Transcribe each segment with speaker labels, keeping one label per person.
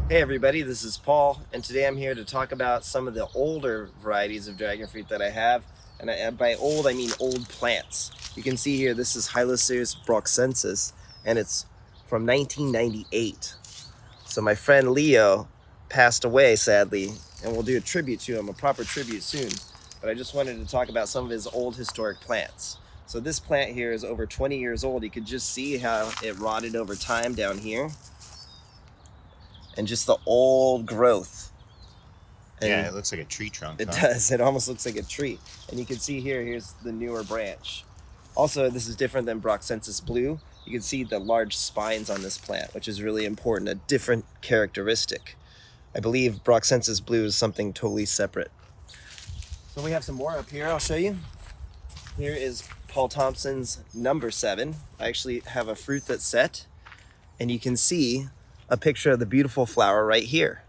Speaker 1: Hey everybody, this is Paul, and today I'm here to talk about some of the older varieties of dragon fruit that I have. And by old, I mean old plants. You can see here, this is Hylocereus broxensis, and it's from 1998. So my friend Leo passed away, sadly, and we'll do a tribute to him, a proper tribute soon. But I just wanted to talk about some of his old historic plants. So this plant here is over 20 years old. You could just see how it rotted over time down here, and just the old growth.
Speaker 2: Yeah,
Speaker 1: And
Speaker 2: it looks like a tree trunk,
Speaker 1: it
Speaker 2: huh?
Speaker 1: does, it almost looks like a tree. And you can see here, here's the newer branch. Also, this is different than Broxensis blue. You can see the large spines on this plant, which is really important, a different characteristic. I believe Broxensis blue is something totally separate. So we have some more up here, I'll show you. Here is Paul Thompson's number 7. I actually have a fruit that's set, and you can see a picture of the beautiful flower right here.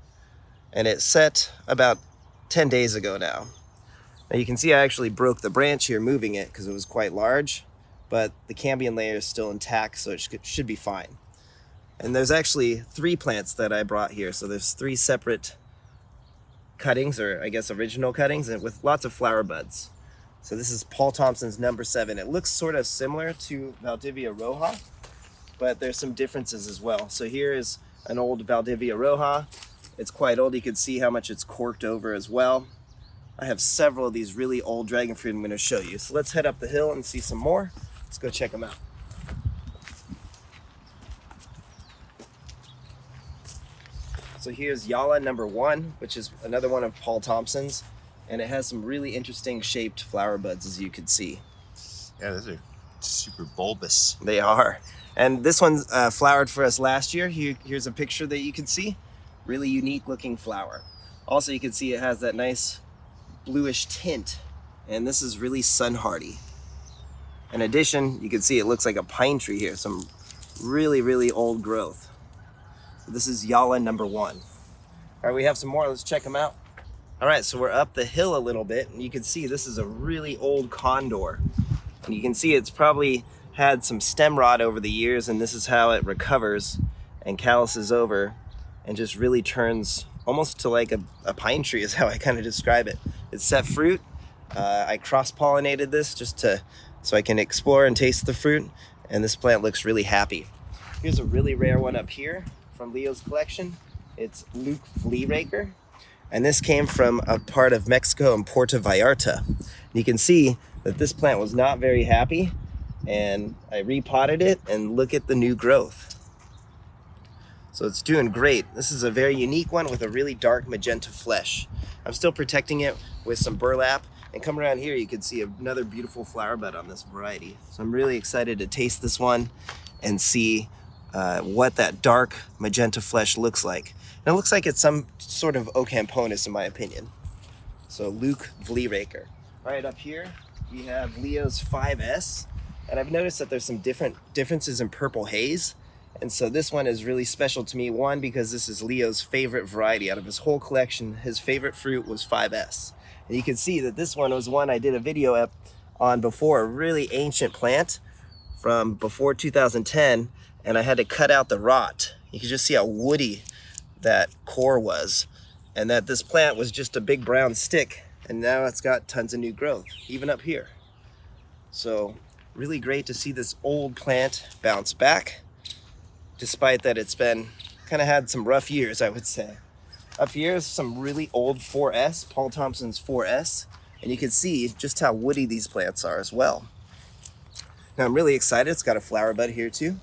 Speaker 1: And it's set about 10 days ago now. Now you can see I actually broke the branch here moving it because it was quite large, but the cambium layer is still intact, so it should be fine. And there's actually 3 plants that I brought here, so there's 3 separate cuttings, or I guess original cuttings, and with lots of flower buds. So this is Paul Thompson's number 7. It looks sort of similar to Valdivia Roja, but there's some differences as well. So here is an old Valdivia Roja. It's quite old. You can see how much it's corked over as well. I have several of these really old dragon fruit I'm going to show you. So let's head up the hill and see some more. Let's go check them out. So here's Yala number 1, which is another one of Paul Thompson's, and it has some really interesting shaped flower buds, as you can see.
Speaker 2: Yeah, those are super bulbous.
Speaker 1: They are. And this one flowered for us last year. Here's a picture that you can see. Really unique looking flower. Also, you can see it has that nice bluish tint, and this is really sun hardy. In addition, you can see it looks like a pine tree here, some really old growth. This is Yala number 1. All right, we have some more. Let's check them out. All right, so we're up the hill a little bit, and you can see this is a really old condor. And you can see it's probably had some stem rot over the years, and this is how it recovers and calluses over and just really turns almost to like a pine tree is how I kind of describe it. It's set fruit. I cross-pollinated this so I can explore and taste the fruit, and this plant looks really happy. Here's a really rare one up here from Leo's collection. It's Luke Flea Raker, and this came from a part of Mexico in Puerto Vallarta. You can see that this plant was not very happy, and I repotted it, and look at the new growth. So it's doing great. This is a very unique one with a really dark magenta flesh. I'm still protecting it with some burlap, and come around here you can see another beautiful flower bud on this variety. So I'm really excited to taste this one and see what that dark magenta flesh looks like. And it looks like it's some sort of Ocamponus in my opinion. So Luke Flea Raker. All right, up here we have Leo's 5S, and I've noticed that there's some differences in purple haze. And so this one is really special to me, one, because this is Leo's favorite variety. Out of his whole collection, his favorite fruit was 5S. And you can see that this one was one I did a video on before, a really ancient plant from before 2010, and I had to cut out the rot. You can just see how woody that core was, and that this plant was just a big brown stick, and now it's got tons of new growth, even up here. So really great to see this old plant bounce back, despite that it's been kind of had some rough years, I would say. Up here is some really old 4S, Paul Thompson's 4S, and you can see just how woody these plants are as well. Now I'm really excited, it's got a flower bud here too.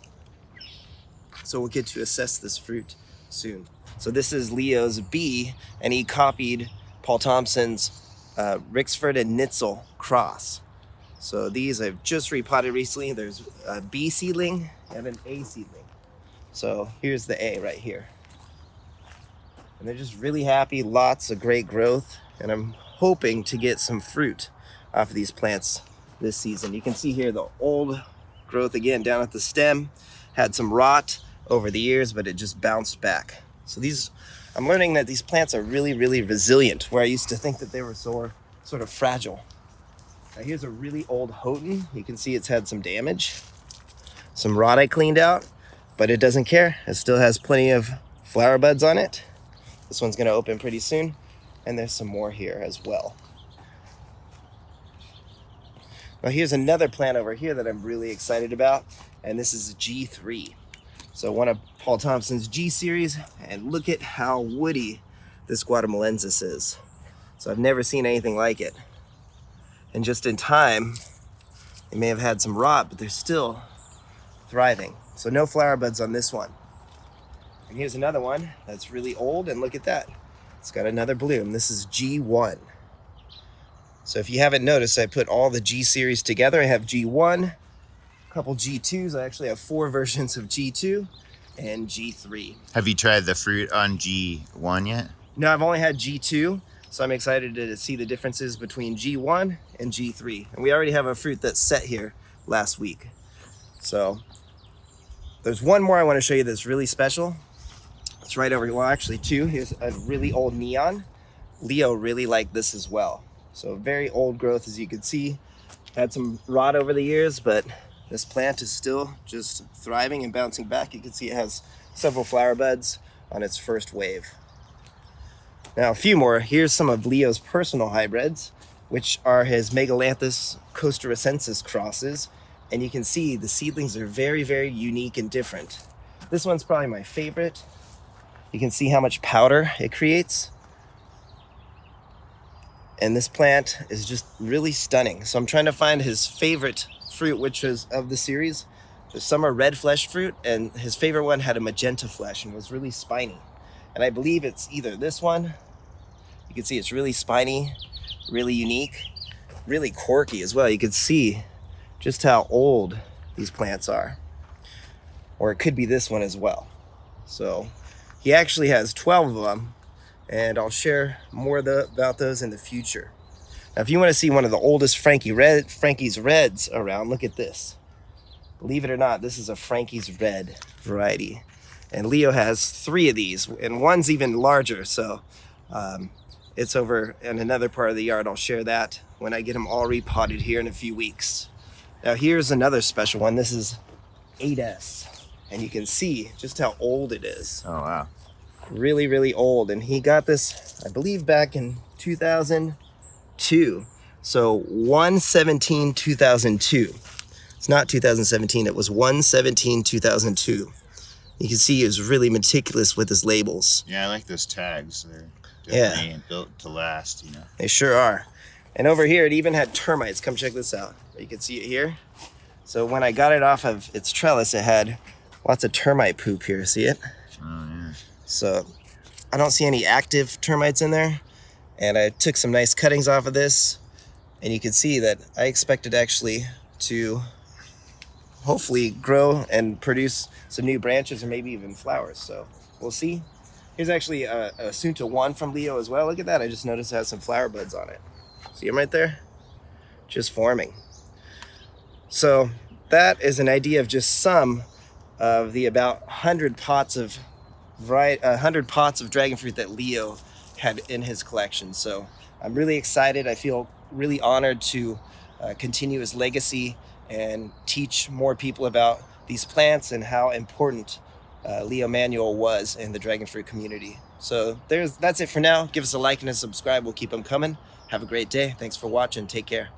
Speaker 1: So we'll get to assess this fruit soon. So this is Leo's B, and he copied Paul Thompson's Rixford and Nitzel cross. So these I've just repotted recently. There's a B seedling and an A seedling. So here's the A right here. And they're just really happy, lots of great growth, and I'm hoping to get some fruit off of these plants this season. You can see here the old growth again down at the stem, had some rot over the years, but it just bounced back. So I'm learning that these plants are really resilient, where I used to think that they were sort of fragile. Now here's a really old Houghton. You can see it's had some damage. Some rot I cleaned out, but it doesn't care. It still has plenty of flower buds on it. This one's gonna open pretty soon. And there's some more here as well. Now here's another plant over here that I'm really excited about, and this is G3. So one of Paul Thompson's G series, and look at how woody this Guatemalensis is. So I've never seen anything like it. And just in time, they may have had some rot, but they're still thriving. So no flower buds on this one. And here's another one that's really old, and look at that. It's got another bloom. This is G1. So if you haven't noticed, I put all the G series together. I have G1, a couple G2s. I actually have 4 versions of G2 and G3.
Speaker 2: Have you tried the fruit on G1 yet?
Speaker 1: No, I've only had G2, so I'm excited to see the differences between G1 and G3. And we already have a fruit that's set here last week. So there's one more I want to show you that's really special. It's right over here. Well, actually 2. Here's a really old neon. Leo really liked this as well. So very old growth, as you can see. Had some rot over the years, but this plant is still just thriving and bouncing back. You can see it has several flower buds on its first wave. Now a few more. Here's some of Leo's personal hybrids, which are his Megalanthus costarricensis crosses. And you can see the seedlings are very, very unique and different. This one's probably my favorite. You can see how much powder it creates. And this plant is just really stunning. So I'm trying to find his favorite fruit, which is of the series. Some are red flesh fruit, and his favorite one had a magenta flesh and was really spiny. And I believe it's either this one. You can see it's really spiny, really unique, really quirky as well. You can see just how old these plants are. Or it could be this one as well. So he actually has 12 of them, and I'll share more about those in the future. Now, if you want to see one of the oldest Frankie's Reds around, look at this. Believe it or not, this is a Frankie's Red variety. And Leo has 3 of these, and one's even larger, so it's over in another part of the yard. I'll share that when I get them all repotted here in a few weeks. Now here's another special one. This is 8S, and you can see just how old it is.
Speaker 2: Oh, wow.
Speaker 1: Really, really old. And he got this, I believe, back in 2002. So 1/17/2002. It's not 2017, it was 1/17/2002. You can see he was really meticulous with his labels.
Speaker 2: Yeah, I like those tags. They're definitely built to last, you know.
Speaker 1: They sure are. And over here, it even had termites. Come check this out. You can see it here. So when I got it off of its trellis, it had lots of termite poop here. See it?
Speaker 2: Oh, yeah.
Speaker 1: So I don't see any active termites in there. And I took some nice cuttings off of this. And you can see that I expected actually to hopefully grow and produce some new branches or maybe even flowers. So we'll see. Here's actually a Sunta 1 from Leo as well. Look at that. I just noticed it has some flower buds on it. See them right there? Just forming. So that is an idea of just some of the about 100 pots of dragon fruit that Leo had in his collection. So I'm really excited. I feel really honored to continue his legacy and teach more people about these plants and how important Leo Manuel was in the dragon fruit community. So that's it for now. Give us a like and a subscribe. We'll keep them coming. Have a great day. Thanks for watching. Take care.